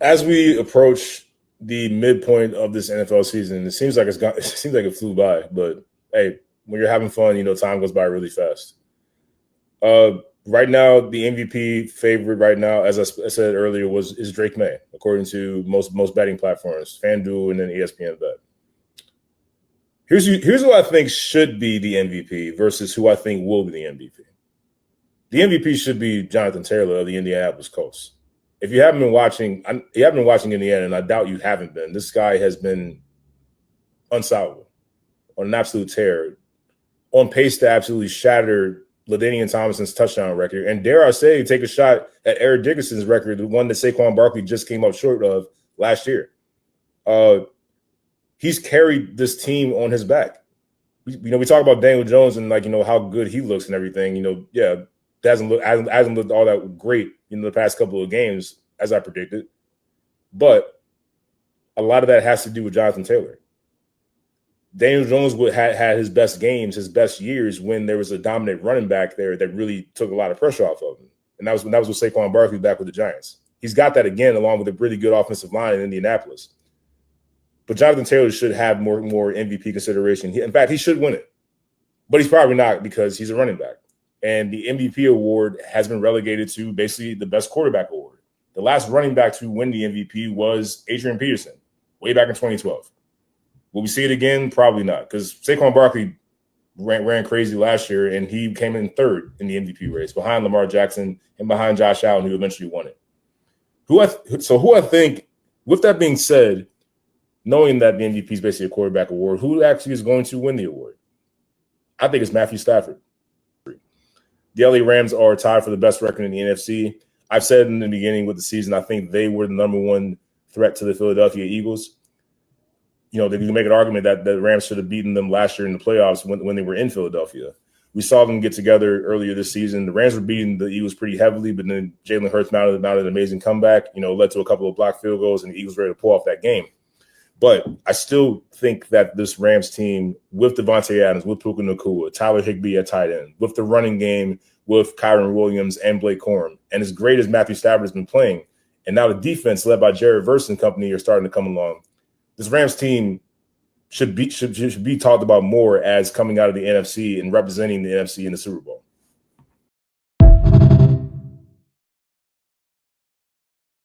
As we approach the midpoint of this NFL season, it seems like it seems like it flew by. But hey, when you're having fun, time goes by really fast. Right now, the MVP favorite right now, as I said earlier, is Drake May, according to most betting platforms, FanDuel and then ESPN Bet. Here's who I think should be the MVP versus who I think will be the MVP. The MVP should be Jonathan Taylor of the Indianapolis Colts. If you haven't been watching, Indiana, and I doubt you haven't been. This guy has been unstoppable, on an absolute tear, on pace to absolutely shatter LaDainian Tomlinson's touchdown record, and dare I say, take a shot at Eric Dickerson's record, the one that Saquon Barkley just came up short of last year. He's carried this team on his back. We talk about Daniel Jones and how good he looks and everything. It hasn't looked all that great the past couple of games as I predicted, but a lot of that has to do with Jonathan Taylor. Daniel Jones had his best games, his best years when there was a dominant running back there that really took a lot of pressure off of him, and that was with Saquon Barkley back with the Giants. He's got that again, along with a really good offensive line in Indianapolis. But Jonathan Taylor should have more MVP consideration. In fact, he should win it, but he's probably not because he's a running back. And the MVP award has been relegated to basically the best quarterback award. The last running back to win the MVP was Adrian Peterson, way back in 2012. Will we see it again? Probably not, because Saquon Barkley ran crazy last year, and he came in third in the MVP race, behind Lamar Jackson and behind Josh Allen, who eventually won it. Who I think, with that being said, knowing that the MVP is basically a quarterback award, who actually is going to win the award? I think it's Matthew Stafford. The LA Rams are tied for the best record in the NFC. I've said in the beginning with the season, I think they were the number one threat to the Philadelphia Eagles. They can make an argument that the Rams should have beaten them last year in the playoffs when they were in Philadelphia. We saw them get together earlier this season. The Rams were beating the Eagles pretty heavily, but then Jalen Hurts mounted an amazing comeback, led to a couple of blocked field goals, and the Eagles were ready to pull off that game. But I still think that this Rams team, with Devontae Adams, with Puka Nacua, Tyler Higbee at tight end, with the running game, with Kyron Williams and Blake Corum, and as great as Matthew Stafford has been playing, and now the defense led by Jared Verse and company are starting to come along, this Rams team should be talked about more as coming out of the NFC and representing the NFC in the Super Bowl.